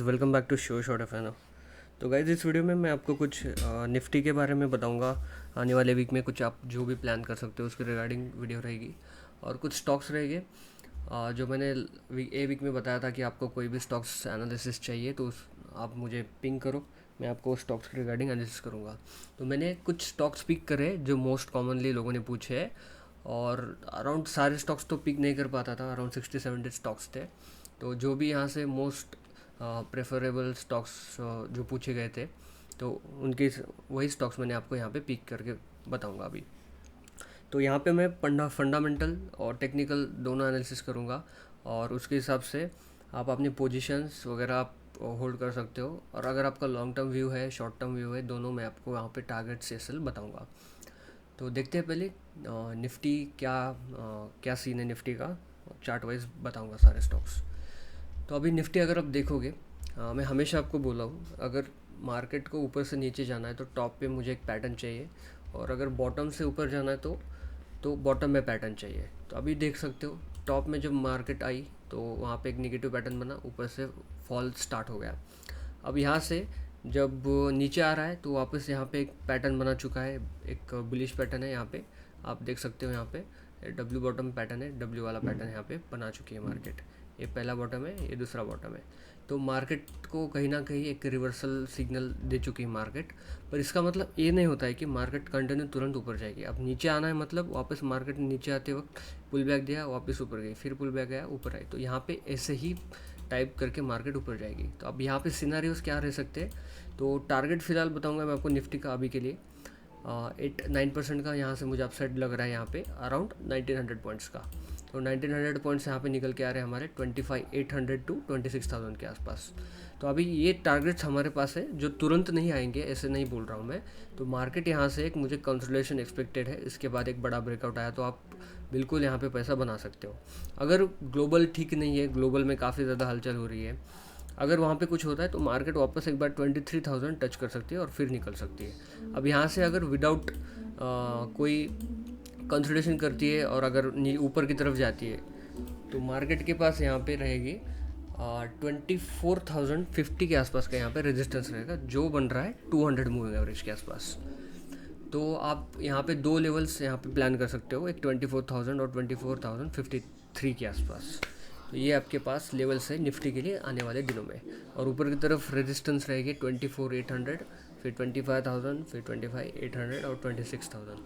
Welcome back to show short F N. तो guys इस video में मैं आपको कुछ निफ्टी के बारे में बताऊंगा। आने वाले वीक में कुछ आप जो भी प्लान कर सकते हो उसके रिगार्डिंग वीडियो रहेगी। और कुछ स्टॉक्स रहेंगे जो मैंने वीक में बताया था कि आपको कोई भी स्टॉक्स एनालिसिस चाहिए तो आप मुझे पिंग करो, मैं आपको स्टॉक्स के रिगार्डिंग एनालिसिस करूँगा। तो मैंने कुछ स्टॉक्स पिक करे जो मोस्ट कॉमनली लोगों ने पूछे हैं। और अराउंड सारे स्टॉक्स तो पिक नहीं कर पाता था, अराउंड 60-70 स्टॉक्स थे। तो जो भी यहाँ से मोस्ट प्रेफरेबल स्टॉक्स जो पूछे गए थे, तो उनके वही स्टॉक्स मैंने आपको यहाँ पे पिक करके बताऊंगा अभी। तो यहाँ पे मैं फंडामेंटल और टेक्निकल दोनों एनालिसिस करूँगा, और उसके हिसाब से आप अपनी पोजीशंस वगैरह आप होल्ड कर सकते हो। और अगर आपका लॉन्ग टर्म व्यू है, शॉर्ट टर्म व्यू है, दोनों मैं आपको यहाँ पे टारगेट से सेल बताऊँगा। तो देखते हैं पहले निफ्टी क्या सीन है निफ्टी का। चार्ट वाइज बताऊँगा सारे स्टॉक्स। तो अभी निफ्टी अगर आप देखोगे, मैं हमेशा आपको बोला हूँ, अगर मार्केट को ऊपर से नीचे जाना है तो टॉप पे मुझे एक पैटर्न चाहिए, और अगर बॉटम से ऊपर जाना है तो बॉटम में पैटर्न चाहिए। तो अभी देख सकते हो टॉप में जब मार्केट आई तो वहाँ पे एक नेगेटिव पैटर्न बना, ऊपर से फॉल स्टार्ट हो गया। अब यहाँ से जब नीचे आ रहा है तो वापस यहाँ पे एक पैटर्न बना चुका है, एक बुलिश पैटर्न है। यहाँ पे आप देख सकते हो, यहाँ पे डब्ल्यू बॉटम पैटर्न है, डब्ल्यू वाला पैटर्न यहाँ पे बना चुकी है मार्केट। ये पहला बॉटम है, ये दूसरा बॉटम है। तो मार्केट को कहीं ना कहीं एक रिवर्सल सिग्नल दे चुकी है मार्केट। पर इसका मतलब ये नहीं होता है कि मार्केट कंटिन्यू तुरंत ऊपर जाएगी। अब नीचे आना है मतलब वापस मार्केट नीचे आते वक्त पुल बैक दिया, वापस ऊपर गई, फिर पुल बैक गया, ऊपर आई। तो यहाँ पे ऐसे ही टाइप करके मार्केट ऊपर जाएगी। तो अब यहाँ पे सिनारियोस क्या रह सकते हैं, तो टारगेट फिलहाल बताऊंगा मैं आपको निफ्टी का अभी के लिए 8-9% का यहाँ से मुझे अपसाइड लग रहा है, यहाँ पे अराउंड 1900 पॉइंट्स का। तो 1900 पॉइंट्स यहाँ पे निकल के आ रहे हैं हमारे 25,800 टू 26,000 के आसपास। तो अभी ये टारगेट्स हमारे पास है जो तुरंत नहीं आएंगे, ऐसे नहीं बोल रहा हूँ मैं। तो मार्केट यहाँ से एक मुझे कंसोलिडेशन एक्सपेक्टेड है, इसके बाद एक बड़ा ब्रेकआउट आया तो आप बिल्कुल यहाँ पे पैसा बना सकते हो। अगर ग्लोबल ठीक नहीं है, ग्लोबल में काफ़ी ज़्यादा हलचल हो रही है, अगर वहाँ पे कुछ होता है तो मार्केट वापस एक बार 23,000 टच कर सकती है और फिर निकल सकती है। अब यहाँ से अगर विदाउट कोई कंसोलिडेशन करती है और अगर ऊपर की तरफ जाती है तो मार्केट के पास यहाँ पे रहेगी 24,050 के आसपास का यहाँ पे रेजिस्टेंस रहेगा, जो बन रहा है 200 मूविंग एवरेज के आसपास। तो आप यहाँ पे दो लेवल्स यहाँ पे प्लान कर सकते हो, एक 24,000 और 24,053 के आसपास। तो ये आपके पास लेवल्स है निफ्टी के लिए आने वाले दिनों में। और ऊपर की तरफ रेजिस्टेंस रहेगी 24,800, फिर 25,000, फिर 25,800 और 26,000।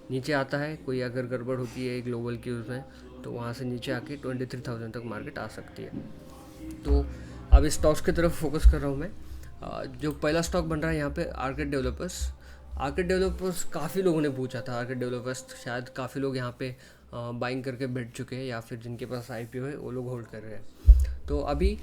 नीचे आता है कोई अगर गड़बड़ होती है ग्लोबल की उसमें, तो वहाँ से नीचे आके 23,000 तक मार्केट आ सकती है। तो अब इस स्टॉक्स की तरफ फोकस कर रहा हूँ मैं। जो पहला स्टॉक बन रहा है यहाँ पे आर्केड डेवलपर्स। आर्केड डेवलपर्स काफ़ी लोगों ने पूछा था, आर्केड डेवलपर्स शायद काफ़ी लोग यहाँ पे बाइंग करके बैठ चुके हैं, या फिर जिनके पास आईपीओ है वो लोग होल्ड कर रहे हैं। तो अभी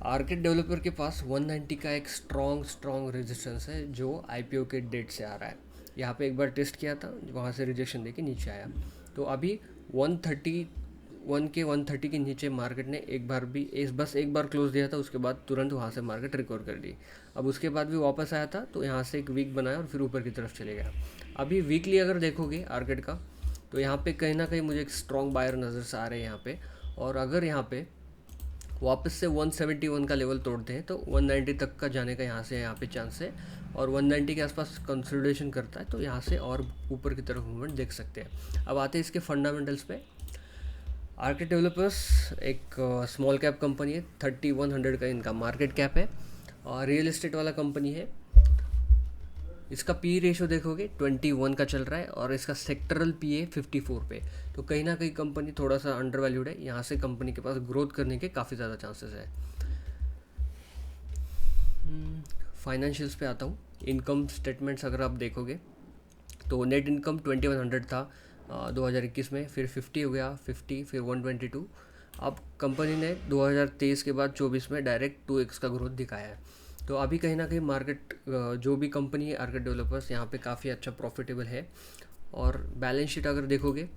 आर्केड डेवलपर के पास 190 का एक स्ट्रॉन्ग रेजिस्टेंस है जो आईपीओ के डेट से आ रहा है। यहाँ पे एक बार टेस्ट किया था, वहाँ से रिजेक्शन देके नीचे आया। तो अभी 130 के नीचे मार्केट ने बस एक बार क्लोज दिया था, उसके बाद तुरंत वहाँ से मार्केट रिकवर कर दी। अब उसके बाद भी वापस आया था, तो यहाँ से एक वीक बनाया और फिर ऊपर की तरफ चले गया। अभी वीकली अगर देखोगे आर्केट का, तो यहाँ पे कहीं ना कहीं मुझे एक स्ट्रॉन्ग बायर नज़र से आ रहे हैं यहाँ पे। और अगर यहाँ पे वापस से 171 का लेवल तोड़ते हैं तो 190 तक का जाने का यहाँ पे चांस है। और 190 के आसपास कंसोलिडेशन करता है तो यहाँ से और ऊपर की तरफ मूवमेंट देख सकते हैं। अब आते हैं इसके फंडामेंटल्स पे। आर्केड डेवलपर्स एक स्मॉल कैप कंपनी है, 3100 का इनका मार्केट कैप है, और रियल एस्टेट वाला कंपनी है। इसका पी रेशो देखोगे 21 का चल रहा है, और इसका सेक्टरल पी है 54 पे। तो कहीं ना कहीं कंपनी थोड़ा सा अंडर वैल्यूड है, यहाँ से कंपनी के पास ग्रोथ करने के काफ़ी ज़्यादा चांसेस है। फाइनेंशियल्स पे आता हूँ। इनकम स्टेटमेंट्स अगर आप देखोगे तो नेट इनकम 2100 था 2021 में, फिर 50 हो गया, 50 फिर 122। अब कंपनी ने 2023 के बाद 24 में डायरेक्ट 2x का ग्रोथ दिखाया है। तो अभी कहीं ना कहीं मार्केट जो भी कंपनी है आर्केड डेवलपर्स यहाँ पे काफ़ी अच्छा प्रॉफिटेबल है। और बैलेंस शीट अगर देखोगे,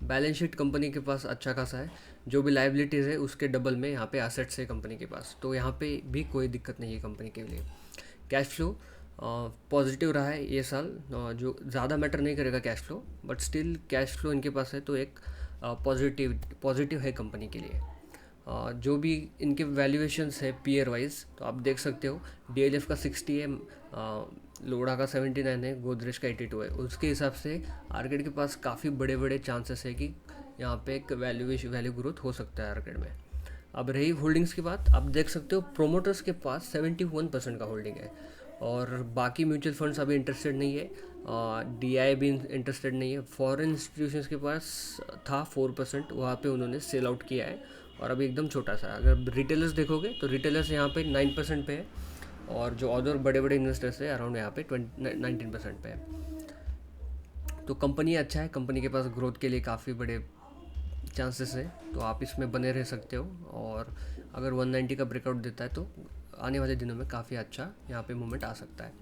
बैलेंस शीट कंपनी के पास अच्छा खासा है, जो भी लाइबिलिटीज़ है उसके डबल में यहाँ पे एसेट्स है कंपनी के पास। तो यहाँ पे भी कोई दिक्कत नहीं है कंपनी के लिए। कैश फ्लो पॉजिटिव रहा है ये साल, जो ज़्यादा मैटर नहीं करेगा cash flow, but still cash flow इनके पास है तो एक पॉजिटिव है कंपनी के लिए। जो भी इनके वैल्यूएशंस है पीयर वाइज, तो आप देख सकते हो डीएलएफ का 60 है, लोढ़ा का 79 है, गोदरेज का 82 है। उसके हिसाब से आर्किड के पास काफ़ी बड़े बड़े चांसेस है कि यहाँ पे एक वैल्यू ग्रोथ हो सकता है आर्किड में। अब रही होल्डिंग्स की बात, आप देख सकते हो प्रोमोटर्स के पास 71% का होल्डिंग है, और बाकी म्यूचुअल फंड्स अभी इंटरेस्टेड नहीं है, डीआई भी इंटरेस्टेड नहीं है। फॉरेन इंस्टीट्यूशंस के पास था 4%, वहाँ पे उन्होंने सेल आउट किया है, और अभी एकदम छोटा सा। अगर रिटेलर्स देखोगे तो रिटेलर्स यहाँ पे 9% पे है, और जो अदर बड़े बड़े इन्वेस्टर्स है अराउंड यहाँ पे 19% पे है। तो कंपनी अच्छा है, कंपनी के पास ग्रोथ के लिए काफ़ी बड़े चांसेस है, तो आप इसमें बने रह सकते हो। और अगर 190 का ब्रेकआउट देता है तो आने वाले दिनों में काफ़ी अच्छा यहाँ पे मूवमेंट आ सकता है।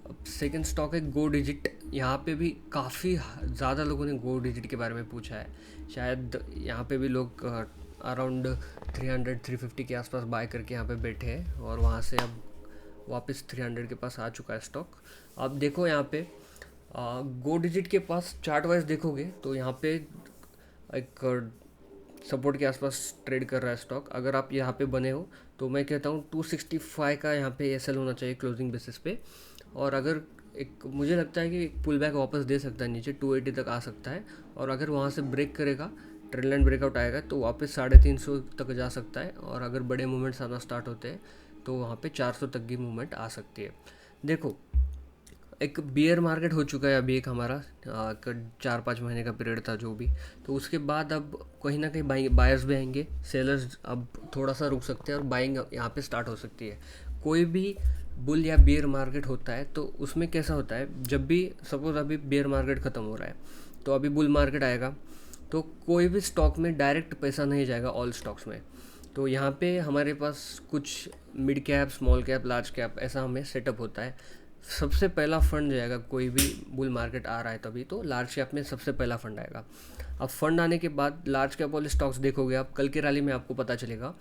अब सेकंड स्टॉक है गो डिजिट। यहाँ पे भी काफ़ी ज़्यादा लोगों ने गो डिजिट के बारे में पूछा है, शायद यहाँ पे भी लोग अराउंड 300-350 के आसपास बाय करके यहाँ पे बैठे हैं, और वहाँ से अब वापस 300 के पास आ चुका है स्टॉक। अब देखो यहाँ पे गो डिजिट के पास चार्ट वाइज देखोगे तो यहाँ पे एक सपोर्ट के आसपास ट्रेड कर रहा है स्टॉक। अगर आप यहाँ पे बने हो तो मैं कहता हूँ 265 का यहाँ पे एसएल होना चाहिए क्लोजिंग बेसिस पे, और अगर एक मुझे लगता है कि एक पुल बैक वापस दे सकता है नीचे 280 तक आ सकता है, और अगर वहाँ से ब्रेक करेगा, ट्रेंड लाइन ब्रेकआउट आएगा तो वापस 350 तक जा सकता है, और अगर बड़े मूवमेंट्स आना स्टार्ट होते हैं तो वहाँ पे 400 तक की मूवमेंट आ सकती है। देखो एक बियर मार्केट हो चुका है अभी, एक हमारा 4-5 महीने का पीरियड था जो भी, तो उसके बाद अब कहीं ना कहीं बायर्स भी आएंगे, सेलर्स अब थोड़ा सा रुक सकते हैं, और बाइंग यहाँ पे स्टार्ट हो सकती है। कोई भी बुल या बियर मार्केट होता है तो उसमें कैसा होता है, जब भी सपोज अभी बियर मार्केट ख़त्म हो रहा है तो अभी बुल मार्केट आएगा, तो कोई भी स्टॉक में डायरेक्ट पैसा नहीं जाएगा ऑल स्टॉक्स में। तो यहाँ पे हमारे पास कुछ mid cap, small cap, large cap ऐसा हमें सेटअप होता है। सबसे पहला फंड जाएगा, कोई भी बुल मार्केट आ रहा है तभी तो लार्ज कैप में सबसे पहला फंड आएगा। अब फंड आने के बाद लार्ज कैप वाले स्टॉक्स देखोगे आप, कल की रैली में आपको पता चलेगा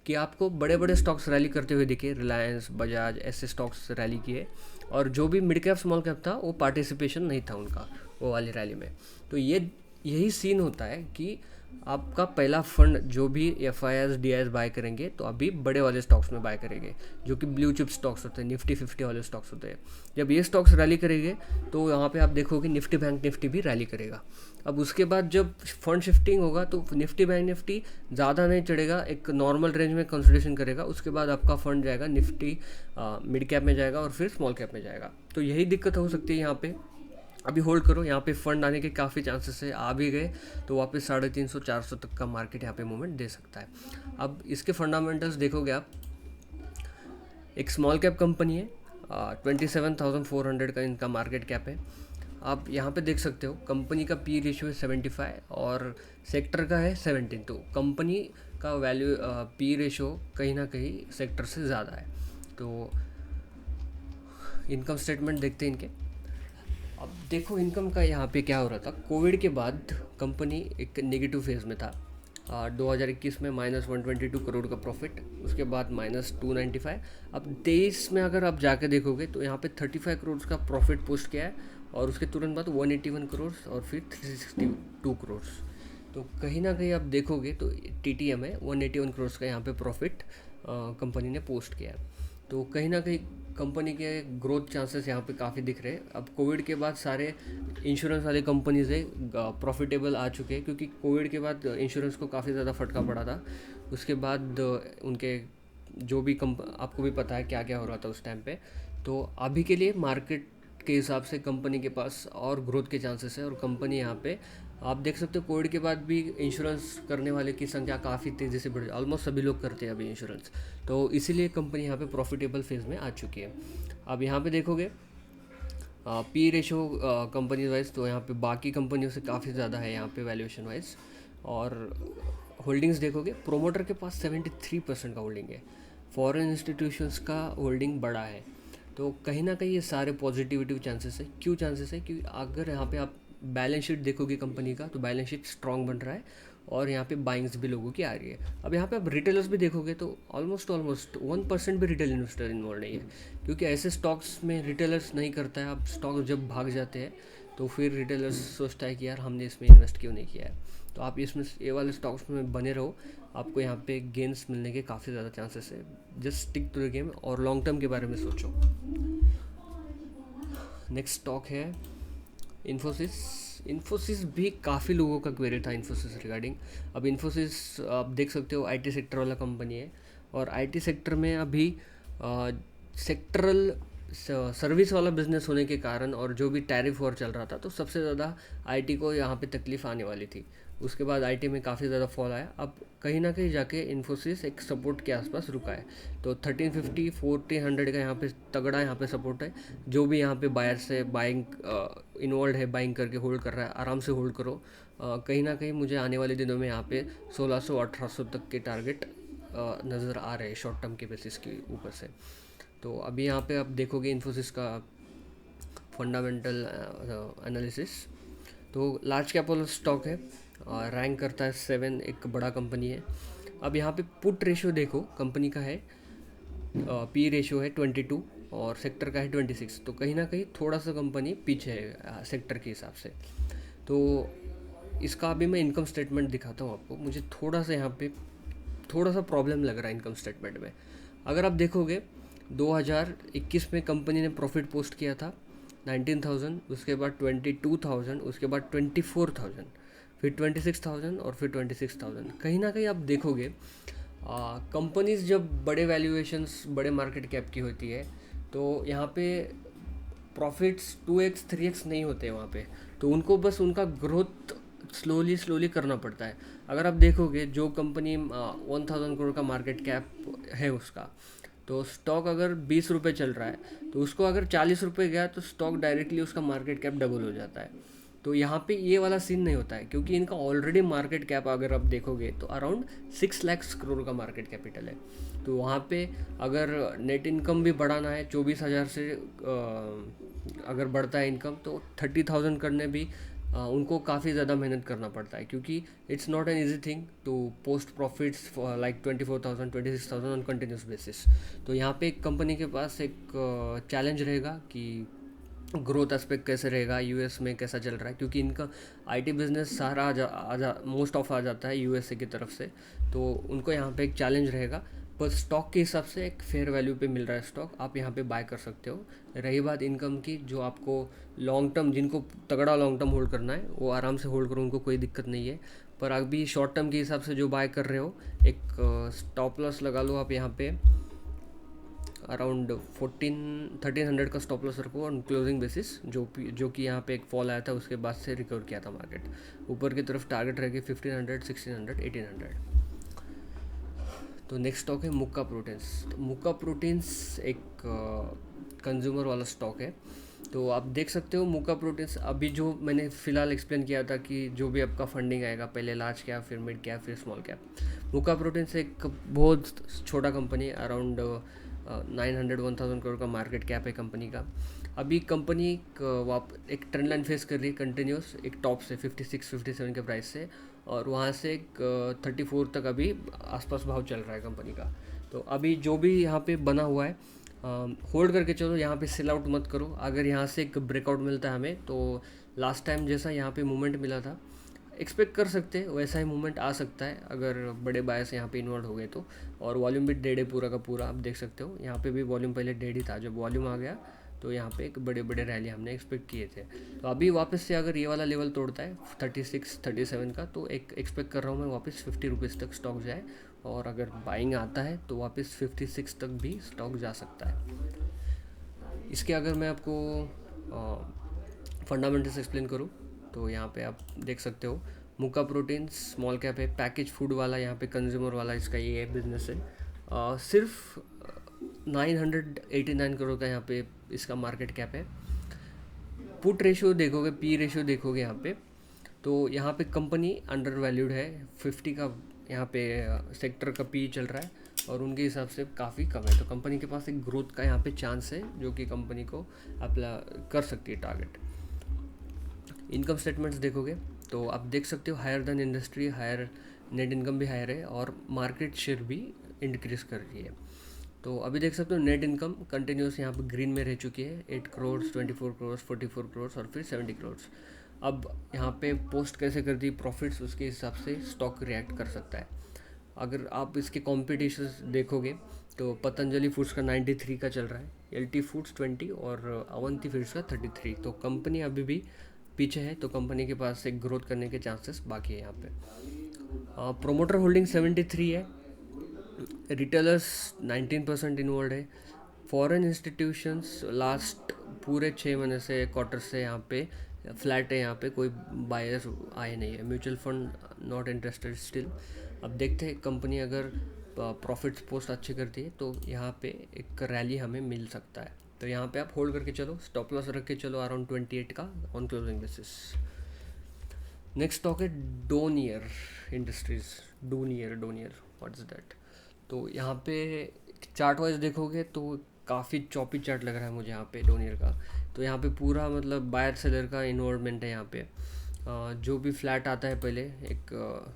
कि आपको बड़े बड़े स्टॉक्स रैली करते हुए दिखे, रिलायंस, बजाज, ऐसे स्टॉक्स रैली किए, और जो भी मिड कैप स्मॉल कैप था वो पार्टिसिपेशन नहीं था उनका वो वाली रैली में। तो यही सीन होता है कि आपका पहला फंड जो भी FIIs DIs बाय करेंगे तो अभी बड़े वाले स्टॉक्स में बाय करेंगे, जो कि ब्लू चिप स्टॉक्स होते हैं, निफ्टी 50 वाले स्टॉक्स होते हैं। जब ये स्टॉक्स रैली करेंगे तो यहाँ पे आप देखोगे निफ्टी बैंक निफ्टी भी रैली करेगा। अब उसके बाद जब फंड शिफ्टिंग होगा तो निफ्टी बैंक निफ्टी ज़्यादा नहीं चढ़ेगा, एक नॉर्मल रेंज में कंसोलिडेशन करेगा, उसके बाद आपका फंड जाएगा निफ्टी मिड कैप में जाएगा और फिर स्मॉल कैप में जाएगा। तो यही दिक्कत हो सकती है यहाँ पे। अभी होल्ड करो, यहाँ पे फंड आने के काफ़ी चांसेस है, आ भी गए तो वापस 350-400 तक का मार्केट यहाँ पे मूवमेंट दे सकता है। अब इसके फंडामेंटल्स देखोगे आप, एक स्मॉल कैप कंपनी है, 27,400 का इनका मार्केट कैप है। आप यहाँ पे देख सकते हो कंपनी का पी रेशियो है 75 और सेक्टर का है 17, तो कंपनी का वैल्यू पी रेशियो कहीं ना कहीं सेक्टर से ज़्यादा है। तो इनकम स्टेटमेंट देखते हैं इनके। अब देखो इनकम का यहाँ पे क्या हो रहा था, कोविड के बाद कंपनी एक नेगेटिव फेज़ में था। 2021 में -122 करोड़ का प्रॉफिट, उसके बाद -295। अब 23 में अगर आप जाके देखोगे तो यहाँ पे 35 करोड़ का प्रॉफिट पोस्ट किया है, और उसके तुरंत बाद 181 करोड़ और फिर 362 करोड़। तो कहीं ना कहीं आप देखोगे तो TTM है 181 करोड़ का यहाँ पे प्रॉफिट कंपनी ने पोस्ट किया है। तो कहीं ना कहीं कंपनी के ग्रोथ चांसेस यहाँ पे काफ़ी दिख रहे हैं। अब कोविड के बाद सारे इंश्योरेंस वाले कंपनीज है प्रॉफिटेबल आ चुके हैं, क्योंकि कोविड के बाद इंश्योरेंस को काफ़ी ज़्यादा फटका पड़ा था। उसके बाद उनके जो भी आपको भी पता है क्या क्या हो रहा था उस टाइम पे। तो अभी के लिए मार्केट के हिसाब से कंपनी के पास और ग्रोथ के चांसेस है, और कंपनी यहाँ पे आप देख सकते हो कोविड के बाद भी इंश्योरेंस करने वाले की संख्या काफ़ी तेज़ी से बढ़ी, ऑलमोस्ट सभी लोग करते हैं अभी इंश्योरेंस। तो इसीलिए कंपनी यहाँ पे प्रॉफिटेबल फेज़ में आ चुकी है। अब यहाँ पे देखोगे पी रेशो कंपनी वाइज, तो यहाँ पे बाकी कंपनियों से काफ़ी ज़्यादा है यहाँ पे वैल्यूएशन वाइज। और होल्डिंग्स देखोगे प्रोमोटर के पास 73% का होल्डिंग है, फॉरेन इंस्टीट्यूशंस का होल्डिंग बड़ा है। तो कहीं ना कहीं ये सारे पॉजिटिविटी चांसेस है। क्यों चांसेस है? क्योंकि अगर यहाँ पे आप बैलेंस शीट देखोगे कंपनी का तो बैलेंस शीट स्ट्रॉन्ग बन रहा है, और यहाँ पे बाइंग्स भी लोगों की आ रही है। अब यहाँ पे आप रिटेलर्स भी देखोगे तो ऑलमोस्ट 1% भी रिटेल इन्वेस्टर इन्वॉल्व नहीं है, क्योंकि ऐसे स्टॉक्स में रिटेलर्स नहीं करता है। अब स्टॉक जब भाग जाते हैं तो फिर रिटेलर्स सोचता है कि यार हमने इसमें इन्वेस्ट क्यों नहीं किया है। तो आप इसमें ये वाले स्टॉक्स में बने रहो, आपको यहाँ पे गेंस मिलने के काफ़ी ज़्यादा चांसेस है। Just stick to the game और लॉन्ग टर्म के बारे में सोचो। नेक्स्ट स्टॉक है इन्फोसिस। इन्फोसिस भी काफ़ी लोगों का क्वेरी था इन्फोसिस रिगार्डिंग। अब इन्फोसिस आप देख सकते हो आईटी सेक्टर वाला कंपनी है, और आईटी सेक्टर में अभी सेक्टरल सर्विस वाला बिजनेस होने के कारण और जो भी टैरिफ वॉर चल रहा था, तो सबसे ज़्यादा आईटी को यहाँ पे तकलीफ़ आने वाली थी। उसके बाद आईटी में काफ़ी ज़्यादा फॉल आया। अब कहीं ना कहीं जाके इन्फोसिस एक सपोर्ट के आसपास रुका है। तो 1350 1400 का यहाँ पे तगड़ा यहाँ पे सपोर्ट है। जो भी यहाँ पे बायर से बाइंग इन्वॉल्व है, बाइंग करके होल्ड कर रहा है, आराम से होल्ड करो। कहीं ना कहीं मुझे आने वाले दिनों में यहाँ पे 1600-1800 तक के टारगेट नज़र आ रहे हैं शॉर्ट टर्म के बेसिस के ऊपर से। तो अभी यहाँ पे आप देखोगे इन्फोसिस का फंडामेंटल एनालिसिस, तो लार्ज कैप वाला स्टॉक है, रैंक करता है 7, एक बड़ा कंपनी है। अब यहाँ पे पुट रेशियो देखो कंपनी का है, पी रेशियो है 22 और सेक्टर का है 26। तो कहीं ना कहीं थोड़ा सा कंपनी पीछे है सेक्टर के हिसाब से। तो इसका अभी मैं इनकम स्टेटमेंट दिखाता हूँ आपको। मुझे थोड़ा सा यहाँ पे थोड़ा सा प्रॉब्लम लग रहा है इनकम स्टेटमेंट में। अगर आप देखोगे 2021 में कंपनी ने प्रॉफिट पोस्ट किया था 19,000, उसके बाद 22,000, उसके बाद 24,000, फिर 26,000 और फिर 26,000। कहीं ना कहीं आप देखोगे कंपनीज जब बड़े वैल्यूएशंस बड़े मार्केट कैप की होती है, तो यहाँ पे प्रॉफिट्स 2x 3x नहीं होते वहाँ पे। तो उनको बस उनका ग्रोथ स्लोली करना पड़ता है। अगर आप देखोगे जो कंपनी 1000 करोड़ का मार्केट कैप है उसका, तो स्टॉक अगर 20 रुपये चल रहा है, तो उसको अगर 40 रुपये गया तो स्टॉक डायरेक्टली उसका मार्केट कैप डबल हो जाता है। तो यहाँ पे ये वाला सीन नहीं होता है, क्योंकि इनका ऑलरेडी मार्केट कैप अगर आप देखोगे तो अराउंड 6 लाख करोड़ का मार्केट कैपिटल है। तो वहाँ पे अगर नेट इनकम भी बढ़ाना है 24,000 से अगर बढ़ता है इनकम, तो 30,000 करने भी उनको काफ़ी ज़्यादा मेहनत करना पड़ता है, क्योंकि it's not an easy thing to post profits like 24,000 26,000 on continuous basis. तो यहाँ पे एक कंपनी के पास एक चैलेंज रहेगा कि ग्रोथ एस्पेक्ट कैसे रहेगा, यूएस में कैसा चल रहा है, क्योंकि इनका आईटी बिजनेस सारा मोस्ट ऑफ आ जाता है यूएसए की तरफ से। तो उनको यहाँ पे एक चैलेंज रहेगा, पर स्टॉक के हिसाब से एक फेयर वैल्यू पे मिल रहा है स्टॉक, आप यहाँ पे बाय कर सकते हो। रही बात इनकम की, जो आपको लॉन्ग टर्म, जिनको तगड़ा लॉन्ग टर्म होल्ड करना है वो आराम से होल्ड करो, उनको कोई दिक्कत नहीं है। पर अभी शॉर्ट टर्म के हिसाब से जो बाय कर रहे हो, एक स्टॉप लॉस लगा लो आप यहाँ पे अराउंड 1300 का स्टॉप लॉस रखो ऑन क्लोजिंग बेसिस। जो कि यहाँ पे एक फॉल आया था, उसके बाद से रिकवर किया था मार्केट। ऊपर की तरफ टारगेट रहेगी 1500, 1600, 1800। तो नेक्स्ट स्टॉक है मुक्का प्रोटीन्स। तो मुक्का प्रोटीन्स एक कंज्यूमर वाला स्टॉक है। तो आप देख सकते हो मुक्का प्रोटीन्स, अभी जो मैंने फ़िलहाल एक्सप्लेन किया था कि जो भी आपका फंडिंग आएगा, पहले लार्ज कैप, फिर मिड कैप, फिर स्मॉल कैप। मुक्का प्रोटीन्स एक बहुत छोटा कंपनी, अराउंड 900-1000 करोड़ का मार्केट कैप है कंपनी का। अभी कंपनी एक ट्रेंड लाइन फेस कर रही है कंटिन्यूस, एक टॉप से 56-57 के प्राइस से, और वहाँ से एक 34 तक अभी आसपास भाव चल रहा है कंपनी का। तो अभी जो भी यहाँ पे बना हुआ है होल्ड करके चलो, यहाँ पे सेल आउट मत करो। अगर यहाँ से एक ब्रेकआउट मिलता है हमें, तो लास्ट टाइम जैसा यहाँ पे मूवमेंट मिला था एक्सपेक्ट कर सकते हैं, वैसा ही मूवमेंट आ सकता है अगर बड़े बायर्स यहाँ पे इन्वॉल्व हो गए तो। और वॉल्यूम भी डेढ़ है पूरा का पूरा, आप देख सकते हो। यहाँ पे भी वॉल्यूम पहले डेढ़ ही था, जब वॉल्यूम आ गया तो यहाँ पे एक बड़े बड़े रैली हमने एक्सपेक्ट किए थे। तो अभी वापस से अगर ये वाला लेवल तोड़ता है 36-37 का, तो एक एक्सपेक्ट कर रहा हूँ मैं वापस 50 रुपीज़ तक स्टॉक जाए, और अगर बाइंग आता है तो वापस 56 तक भी स्टॉक जा सकता है। इसके अगर मैं आपको फंडामेंटल्स एक्सप्लेन करूँ, तो यहाँ पे आप देख सकते हो मुक्का प्रोटीन स्मॉल कैप है, पैकेज फूड वाला, यहाँ पे कंज्यूमर वाला इसका ये बिजनेस है। सिर्फ 989 करोड़ का यहाँ पे इसका मार्केट कैप है। पुट रेशियो देखोगे, पी रेशियो देखोगे यहाँ पे, तो यहाँ पे कंपनी अंडर वैल्यूड है। 50 का यहाँ पे सेक्टर का पी चल रहा है, और उनके हिसाब से काफ़ी कम है। तो कंपनी के पास एक ग्रोथ का यहाँ पे चांस है, जो कि कंपनी को अप्लाई कर सकती है टारगेट। इनकम स्टेटमेंट्स देखोगे तो आप देख सकते हो higher than industry, higher net income भी हायर है, और मार्केट शेयर भी इंक्रीज कर रही है। तो अभी देख सकते हो नेट इनकम कंटिन्यूस यहाँ पे ग्रीन में रह चुकी है, 8 करोड़, 24 करोड़, 44 करोड़ और फिर 70 करोड़। अब यहाँ पे पोस्ट कैसे कर दी प्रॉफिट्स, उसके हिसाब से स्टॉक रिएक्ट कर सकता है। अगर आप इसके कॉम्पिटिशन्स देखोगे तो पतंजलि फूड्स का 93 का चल रहा है, एल टी फूड्स 20 और अवंती फीड्स का 33। तो कंपनी अभी भी पीछे है, तो कंपनी के पास एक ग्रोथ करने के चांसेस बाकी है यहाँ पे। प्रोमोटर होल्डिंग 73 है, रिटेलर्स 19% इन्वॉल्व है, फॉरेन इंस्टीट्यूशंस लास्ट पूरे 6 महीने से क्वार्टर से यहाँ पे फ्लैट है, यहाँ पे कोई बायर्स आए नहीं है, mutual fund not interested still. अब देखते हैं कंपनी अगर प्रॉफिट्स पोस्ट अच्छे करती है तो यहाँ पे एक रैली हमें मिल सकता है। तो यहाँ पे आप होल्ड करके चलो, स्टॉप लॉस रख के चलो अराउंड 28 का on closing basis. Next stock है Donear industries. Donear what is that? तो यहाँ पे चार्ट वाइज देखोगे तो काफ़ी चॉपी चार्ट लग रहा है मुझे यहाँ पे डोनियर का। तो यहाँ पे पूरा मतलब बायर सेलर का इन्वॉल्वमेंट है यहाँ पे। जो भी फ्लैट आता है पहले एक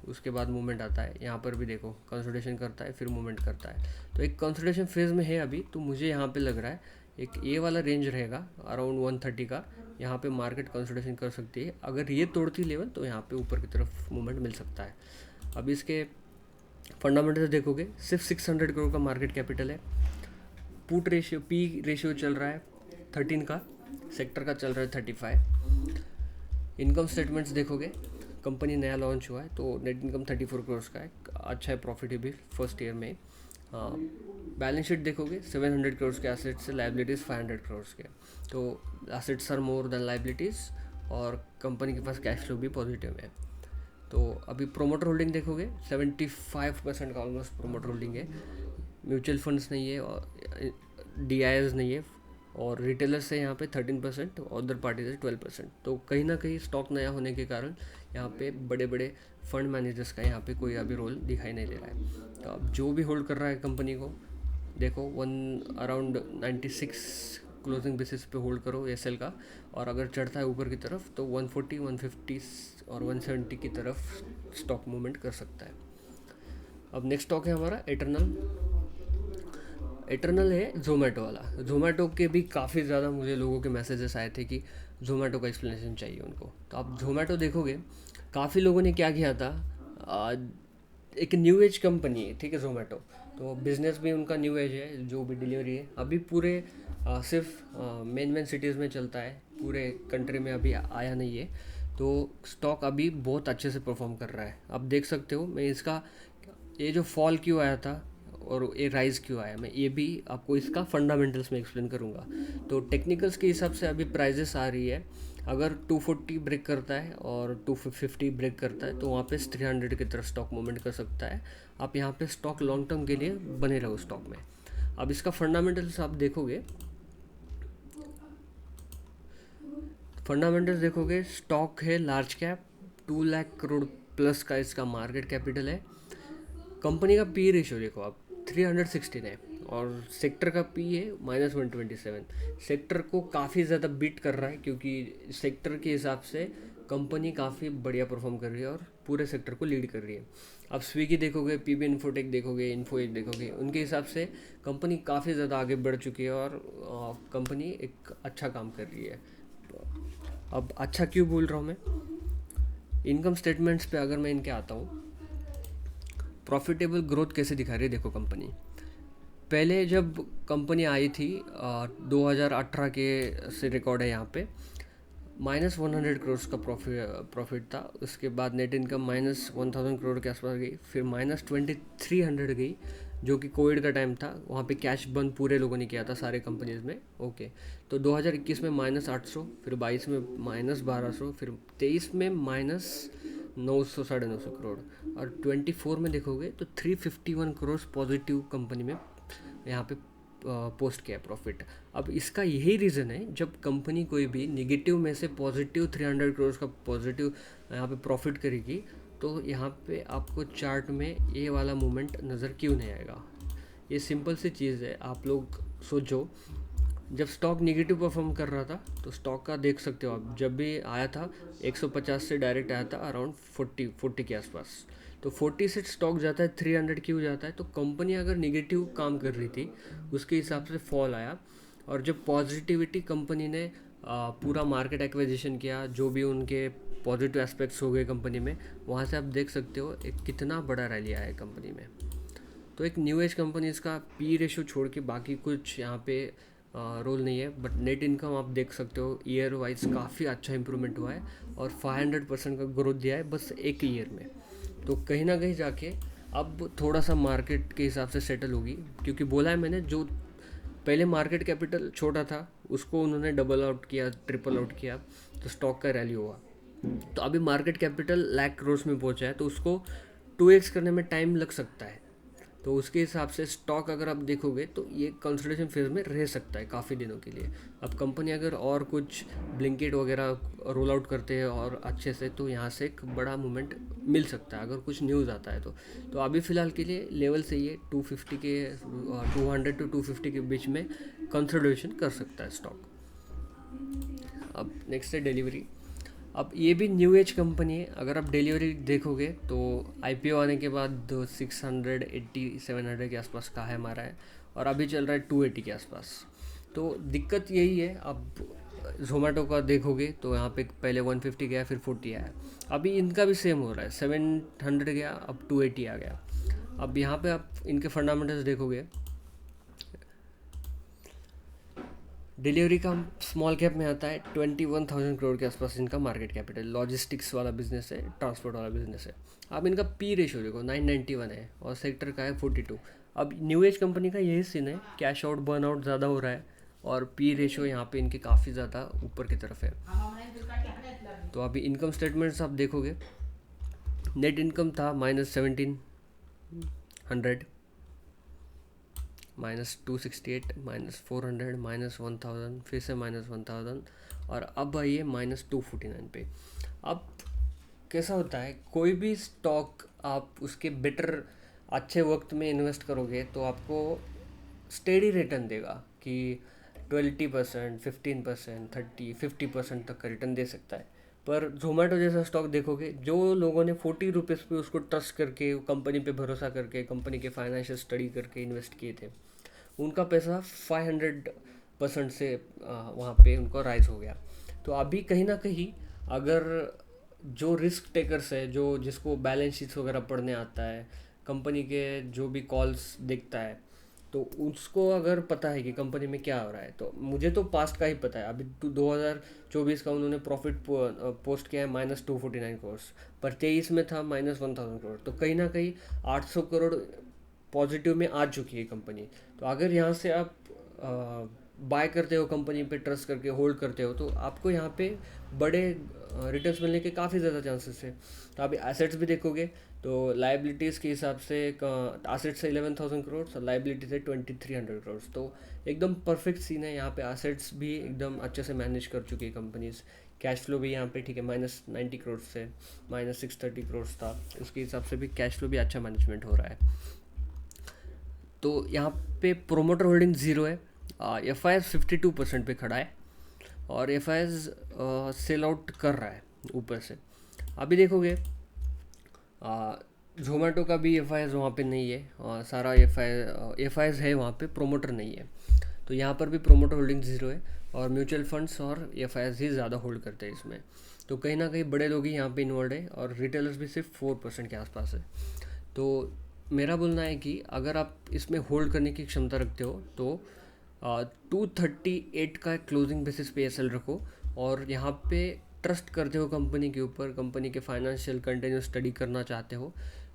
उसके बाद मूवमेंट आता है। यहाँ पर भी देखो कंसोलिडेशन करता है फिर मूवमेंट करता है, तो एक कंसोलिडेशन फेज में है अभी। तो मुझे यहाँ पे लग रहा है एक ए वाला रेंज रहेगा अराउंड 130 का, यहाँ पे मार्केट कंसोलिडेशन कर सकती है। अगर ये तोड़ती लेवल तो यहाँ पे ऊपर की तरफ मूवमेंट मिल सकता है। अब इसके फंडामेंटल्स देखोगे, सिर्फ 600 करोड़ का मार्केट कैपिटल है, पुट रेशियो पी रेशियो चल रहा है 13 का, सेक्टर का चल रहा है 35। इनकम स्टेटमेंट्स देखोगे, कंपनी नया लॉन्च हुआ है तो नेट इनकम 34 करोड़ का है, अच्छा है, प्रॉफिट भी फर्स्ट ईयर में। बैलेंस शीट देखोगे 700 करोड़ के एसेट्स से, लाइबिलिटीज़ 500 करोड़ के। तो assets are more than liabilities और कंपनी के पास कैश फ्लो भी पॉजिटिव है। तो अभी प्रोमोटर होल्डिंग देखोगे 75% का ऑलमोस्ट प्रोमोटर होल्डिंग है, म्यूचुअल फंड्स नहीं है और डी नहीं है, और रिटेलर्स से यहाँ पे 13% और अदर पार्टी से 12%। तो कहीं ना कहीं स्टॉक नया होने के कारण यहाँ पे बड़े बड़े फंड मैनेजर्स का यहाँ पे कोई अभी रोल दिखाई नहीं दे रहा है। तो अब जो भी होल्ड कर रहा है कंपनी को देखो, अराउंड 96 क्लोजिंग बेसिस पे होल्ड करो एसएल का, और अगर चढ़ता है ऊपर की तरफ तो 140, 150 और 170 की तरफ स्टॉक मूवमेंट कर सकता है। अब नेक्स्ट स्टॉक है हमारा एटर्नल है जोमेटो वाला। जोमेटो के भी काफ़ी ज़्यादा मुझे लोगों के मैसेजेस आए थे कि जोमेटो का एक्सप्लेनेशन चाहिए उनको। तो आप जोमेटो देखोगे, काफ़ी लोगों ने क्या किया था, एक न्यू एज कंपनी है, ठीक है जोमेटो, तो बिज़नेस भी उनका न्यू एज है, जो भी डिलीवरी है अभी पूरे सिर्फ मेन सिटीज़ में चलता है, पूरे कंट्री में अभी आया नहीं है। तो स्टॉक अभी बहुत अच्छे से परफॉर्म कर रहा है। आप देख सकते हो, मैं इसका ये जो फॉल क्यों आया था और ये राइज़ क्यों आया, मैं ये भी आपको इसका फंडामेंटल्स में एक्सप्लेन करूँगा। तो टेक्निकल्स के हिसाब से अभी प्राइजेस आ रही है, अगर 240 ब्रेक करता है और 250 ब्रेक करता है तो वहाँ पे 300 की तरफ स्टॉक मूवमेंट कर सकता है। आप यहाँ पे स्टॉक लॉन्ग टर्म के लिए बने रहो स्टॉक में। अब इसका फंडामेंटल्स आप देखोगे, स्टॉक है large cap, 2 lakh crore plus का इसका मार्केट कैपिटल है। कंपनी का पी रेशियो देखो आप 316 है, और सेक्टर का पी है -127। सेक्टर को काफ़ी ज़्यादा बीट कर रहा है, क्योंकि सेक्टर के हिसाब से कंपनी काफ़ी बढ़िया परफॉर्म कर रही है और पूरे सेक्टर को लीड कर रही है। आप स्विगी देखोगे, पीबी इन्फोटेक देखोगे, इन्फो एज देखोगे, उनके हिसाब से कंपनी काफ़ी ज़्यादा आगे बढ़ चुकी है और कंपनी एक अच्छा काम कर रही है। अब अच्छा क्यों बोल रहा हूँ मैं, इनकम स्टेटमेंट्स पे अगर मैं इनके आता हूँ, प्रॉफिटेबल ग्रोथ कैसे दिखा रही है देखो कंपनी। पहले जब कंपनी आई थी 2018 के से रिकॉर्ड है यहाँ पे, -100 करोड़ का प्रॉफिट था। उसके बाद नेट इनकम -1000 करोड़ के आसपास गई, फिर -2300 गई, जो कि कोविड का टाइम था, वहाँ पे कैश बंद पूरे लोगों ने किया था सारे कंपनीज में। ओके, तो 2021 में -800, फिर 22 में -1200, फिर 23 में -900 950 करोड़, और 24 में देखोगे तो 351 करोड़ पॉजिटिव कंपनी में यहाँ पे पोस्ट किया प्रॉफिट। अब इसका यही रीज़न है, जब कंपनी कोई भी निगेटिव में से पॉजिटिव 300 करोड़ का पॉजिटिव यहाँ पे प्रॉफिट करेगी, तो यहाँ पे आपको चार्ट में ये वाला मूवमेंट नज़र क्यों नहीं आएगा। ये सिंपल सी चीज़ है, आप लोग सोचो, जब स्टॉक नेगेटिव परफॉर्म कर रहा था तो स्टॉक का देख सकते हो आप, जब भी आया था 150 से डायरेक्ट आया था अराउंड 40 के आसपास, तो 40 से स्टॉक जाता है 300 क्यों जाता है, तो कंपनी अगर नेगेटिव काम कर रही थी उसके हिसाब से फॉल आया। और जब पॉजिटिविटी कंपनी ने पूरा मार्केट एक्विजिशन किया, जो भी उनके पॉजिटिव एस्पेक्ट्स हो गए कंपनी में, वहाँ से आप देख सकते हो एक कितना बड़ा रैली आया है कंपनी में। तो एक न्यू एज कंपनी, इसका पी रेशो छोड़ के बाकी कुछ यहाँ पे रोल नहीं है, बट नेट इनकम आप देख सकते हो ईयर वाइज काफ़ी अच्छा इंप्रूवमेंट हुआ है और 500% का ग्रोथ दिया है बस एक ईयर में। तो कहीं ना कहीं जाके अब थोड़ा सा मार्केट के हिसाब से सेटल होगी, क्योंकि बोला है मैंने, जो पहले मार्केट कैपिटल छोटा था उसको उन्होंने डबल आउट किया, ट्रिपल आउट किया, तो स्टॉक का रैली हुआ। तो अभी मार्केट कैपिटल लाख करोड़ में पहुंचा है, तो उसको 2x करने में टाइम लग सकता है। तो उसके हिसाब से स्टॉक अगर आप देखोगे तो ये कंसोलिडेशन फेज में रह सकता है काफ़ी दिनों के लिए। अब कंपनी अगर और कुछ ब्लिंकिट वगैरह रोल आउट करते हैं और अच्छे से, तो यहाँ से एक बड़ा मूवमेंट मिल सकता है अगर कुछ न्यूज़ आता है तो अभी फ़िलहाल के लिए लेवल से ये 250 के 200 to 250 के बीच में कंसोलिडेशन कर सकता है स्टॉक। अब नेक्स्ट है डिलीवरी। अब ये भी न्यू एज कंपनी है। अगर आप डिलीवरी देखोगे तो आईपीओ आने के बाद 680-700 के आसपास का है हमारा है, और अभी चल रहा है 280 के आसपास। तो दिक्कत यही है, अब जोमेटो का देखोगे तो यहाँ पे पहले 150 गया, फिर 40 आया, अभी इनका भी सेम हो रहा है, 700 गया, अब 280 आ गया। अब यहाँ पे आप इनके फंडामेंटल्स देखोगे, डिलीवरी का स्मॉल कैप में आता है 21,000 करोड़ के आसपास इनका मार्केट कैपिटल। लॉजिस्टिक्स वाला बिजनेस है, ट्रांसपोर्ट वाला बिजनेस है। अब इनका पी रेशियो देखो 991 है और सेक्टर का है 42। अब न्यू एज कंपनी का यही सीन है, कैश आउट बर्न आउट ज़्यादा हो रहा है और पी रेशियो यहाँ पे इनके काफ़ी ज़्यादा ऊपर की तरफ है। तो अभी इनकम स्टेटमेंट्स आप देखोगे, नेट इनकम था -1700, -268, -400, -1000, फिर से -1000, और अब आइए -249 पे। अब कैसा होता है, कोई भी स्टॉक आप उसके बेटर अच्छे वक्त में इन्वेस्ट करोगे तो आपको स्टेडी रिटर्न देगा कि 20%, 15%, 30-50% तक का रिटर्न दे सकता है। पर जोमेटो जैसा स्टॉक देखोगे, जो लोगों ने 40 रुपीज़ पे उसको ट्रस्ट करके, कंपनी पे भरोसा करके, कंपनी के फाइनेंशियल स्टडी करके इन्वेस्ट किए थे, उनका पैसा 500% से वहाँ पे उनको राइज हो गया। तो अभी कहीं ना कहीं अगर जो रिस्क टेकर्स है, जो जिसको बैलेंस शीट्स वगैरह पढ़ने आता है, कंपनी के जो भी कॉल्स देखता है, तो उसको अगर पता है कि कंपनी में क्या हो रहा है, तो मुझे तो पास्ट का ही पता है, अभी 2024 का उन्होंने प्रॉफिट पोस्ट किया है -249 करोड़, पर 23 में था -1000 करोड़। तो कहीं ना कहीं 800 करोड़ पॉजिटिव में आ चुकी है कंपनी। तो अगर यहाँ से आप बाय करते हो, कंपनी पे ट्रस्ट करके होल्ड करते हो, तो आपको यहाँ पे बड़े रिटर्न्स मिलने के काफ़ी ज़्यादा चांसेस है। तो अभी एसेट्स भी देखोगे तो लाइबिलिटीज़ के हिसाब से एसेट्स है 11,000 करोड़ और लाइबिलिटीज़ है 2300 करोड़। तो एकदम परफेक्ट सीन है यहाँ पे। एसेट्स भी एकदम अच्छे से मैनेज कर चुकी है कंपनीज। कैश फ्लो भी यहाँ पे ठीक है, -90 करोड़ से -630 करोड़ था, उसके हिसाब से भी कैश फ्लो भी अच्छा मैनेजमेंट हो रहा है। तो यहाँ पे प्रोमोटर होल्डिंग 0 है। FIS 52% पे खड़ा है और FIS सेल आउट कर रहा है ऊपर से। अभी देखोगे जोमेटो का भी FIS वहाँ पे नहीं है, सारा FIS है वहाँ पे, प्रोमोटर नहीं है। तो यहाँ पर भी प्रोमोटर होल्डिंग 0 है और म्यूचुअल फंड्स और FIS ही ज़्यादा होल्ड करते हैं इसमें। तो कहीं ना कहीं बड़े लोग ही यहाँ पे इन्वॉल्व है और रिटेलर्स भी सिर्फ 4% के आसपास है। तो मेरा बोलना है कि अगर आप इसमें होल्ड करने की क्षमता रखते हो तो 238 का क्लोजिंग बेसिस पे SL रखो और यहाँ पे ट्रस्ट करते हो कंपनी के ऊपर, कंपनी के फाइनेंशियल कंटिन्यू स्टडी करना चाहते हो,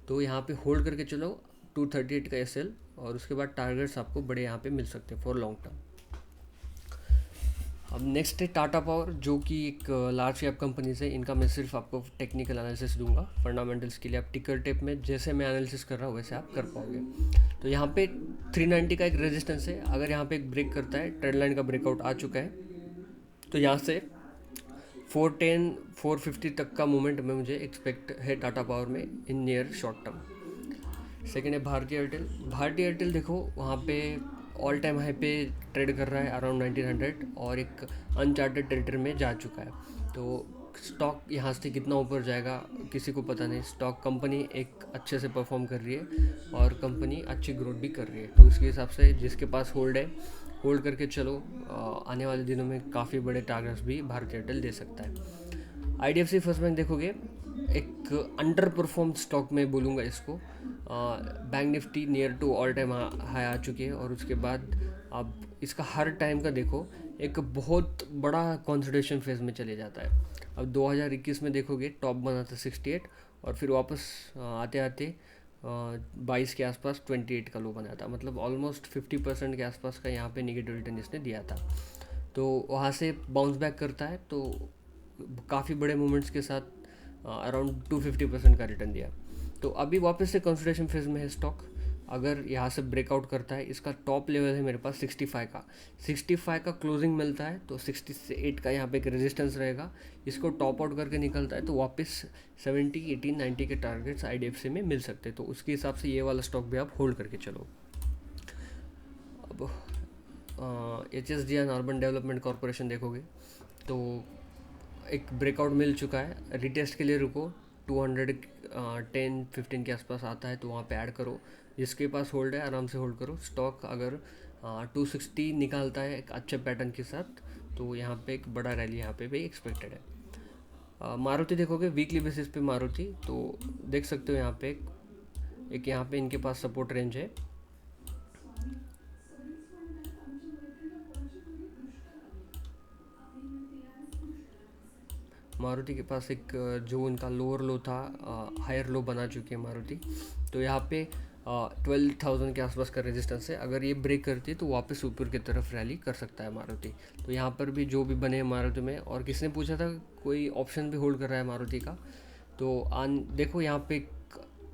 तो यहाँ पे होल्ड करके चलो 238 का SL, और उसके बाद टारगेट्स आपको बड़े यहाँ पे मिल सकते हैं फॉर लॉन्ग टर्म। अब नेक्स्ट है टाटा पावर, जो कि एक लार्ज कैप कंपनी है। इनका मैं सिर्फ आपको टेक्निकल एनालिसिस दूंगा, फंडामेंटल्स के लिए आप टिकर टेप में जैसे मैं एनालिसिस कर रहा हूँ वैसे आप कर पाओगे। तो यहाँ पे 390 का एक रेजिस्टेंस है, अगर यहाँ पे एक ब्रेक करता है, ट्रेंड लाइन का ब्रेकआउट आ चुका है, तो यहाँ से 410 450 तक का मूवमेंट में मुझे एक्सपेक्ट है टाटा पावर में in near short term. Second है भारतीय एयरटेल। भारतीय एयरटेल देखो वहाँ पे ऑल टाइम हाई पे ट्रेड कर रहा है अराउंड 1900 और एक अनचार्टेड टेरिटरी में जा चुका है। तो स्टॉक यहाँ से कितना ऊपर जाएगा किसी को पता नहीं। स्टॉक कंपनी एक अच्छे से परफॉर्म कर रही है और कंपनी अच्छी ग्रोथ भी कर रही है, तो उसके हिसाब से जिसके पास होल्ड है होल्ड करके चलो। आने वाले दिनों में काफ़ी बड़े टारगेट्स भी भारतीय एयरटेल दे सकता है। IDFC फर्स्ट बैंक देखोगे एक अंडर परफॉर्म स्टॉक में बोलूँगा इसको। Bank Nifty near to all time high आ चुकी है, और उसके बाद अब इसका हर टाइम का देखो एक बहुत बड़ा कंसोलिडेशन फेज में चले जाता है। अब 2021 में देखोगे टॉप बना था 68, और फिर वापस आते आते 22 के आसपास 28 का लो बना था, मतलब ऑलमोस्ट 50% के आसपास का यहाँ पे निगेटिव रिटर्न इसने दिया था। तो वहाँ से बाउंस बैक करता है, तो काफ़ी बड़े मूवमेंट्स के साथ अराउंड 250% का रिटर्न दिया। तो अभी वापस से कंसोलिडेशन फेज में है स्टॉक। अगर यहाँ से ब्रेकआउट करता है, इसका टॉप लेवल है मेरे पास 65 का क्लोजिंग मिलता है, तो 68 का यहाँ पे एक रेजिस्टेंस रहेगा। इसको टॉप आउट करके निकलता है तो वापस 70, 80, 90 के टारगेट्स IDFC में मिल सकते हैं। तो उसके हिसाब से ये वाला स्टॉक भी आप होल्ड करके चलो। अब HSDN अर्बन डेवलपमेंट कॉरपोरेशन देखोगे तो एक ब्रेकआउट मिल चुका है, रिटेस्ट के लिए रुको। 210-15 के आसपास आता है तो वहाँ पे ऐड करो। जिसके पास होल्ड है आराम से होल्ड करो। स्टॉक अगर 260 निकालता है एक अच्छे पैटर्न के साथ, तो यहाँ पे एक बड़ा रैली यहाँ पे भी एक्सपेक्टेड है। मारुति देखोगे वीकली बेसिस पे मारुति, तो देख सकते हो यहाँ पे एक यहाँ पे इनके पास सपोर्ट रेंज है। मारुति के पास एक जो उनका लोअर लो था, हायर लो बना चुकी है मारुति। तो यहाँ पे 12,000 के आसपास का रेजिस्टेंस है। अगर ये ब्रेक करती है तो वापस ऊपर की तरफ रैली कर सकता है मारुति। तो यहाँ पर भी जो भी बने हैं मारुति में। और किसने पूछा था कोई ऑप्शन भी होल्ड कर रहा है मारुति का, तो देखो यहाँ पे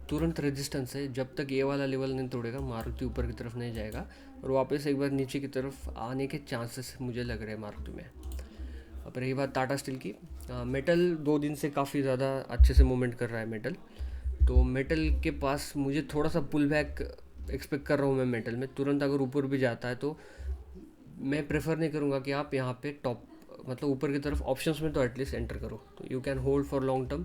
तुरंत रेजिस्टेंस है। जब तक ये वाला लेवल नहीं तोड़ेगा मारुति ऊपर की तरफ नहीं जाएगा, और वापस एक बार नीचे की तरफ आने के चांसेस मुझे लग रहे हैं मारुति में। अब रही बात टाटा स्टील की, मेटल 2 दिन से काफ़ी ज़्यादा अच्छे से मूवमेंट कर रहा है मेटल। तो मेटल के पास मुझे थोड़ा सा पुल बैक एक्सपेक्ट कर रहा हूँ मैं मेटल में। तुरंत अगर ऊपर भी जाता है तो मैं प्रेफर नहीं करूँगा कि आप यहाँ पे टॉप मतलब ऊपर की तरफ ऑप्शंस में तो एटलीस्ट एंटर करो। तो you can hold for long term.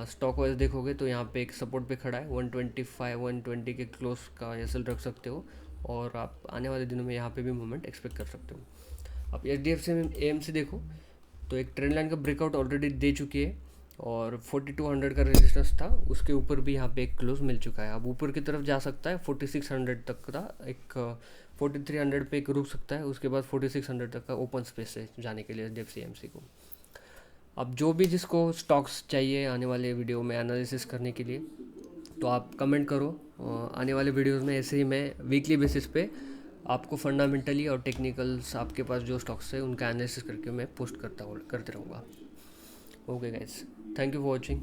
Stock wise देखोगे तो यहाँ पे एक सपोर्ट पे खड़ा है 125 120 के क्लोज का एसएल रख सकते हो, और आप आने वाले दिनों में यहाँ पे भी मूवमेंट एक्सपेक्ट कर सकते हो। अब HDFC में AMC देखो तो एक ट्रेंड लाइन का ब्रेकआउट ऑलरेडी दे चुकी है, और 4200 का रेजिस्टेंस था, उसके ऊपर भी यहाँ पे एक क्लोज मिल चुका है। अब ऊपर की तरफ जा सकता है 4600 तक का, एक 4300 पे एक रुक सकता है, उसके बाद 4600 तक का ओपन स्पेस है जाने के लिए HDFC AMC को। अब जो भी जिसको स्टॉक्स चाहिए आने वाले वीडियो में एनालिसिस करने के लिए, तो आप कमेंट करो। आने वाले वीडियोस में ऐसे ही मैं वीकली बेसिस पे आपको फंडामेंटली और टेक्निकल्स आपके पास जो स्टॉक्स है उनका एनालिसिस करके मैं पोस्ट करते रहूँगा। Okay guys, thank you for watching.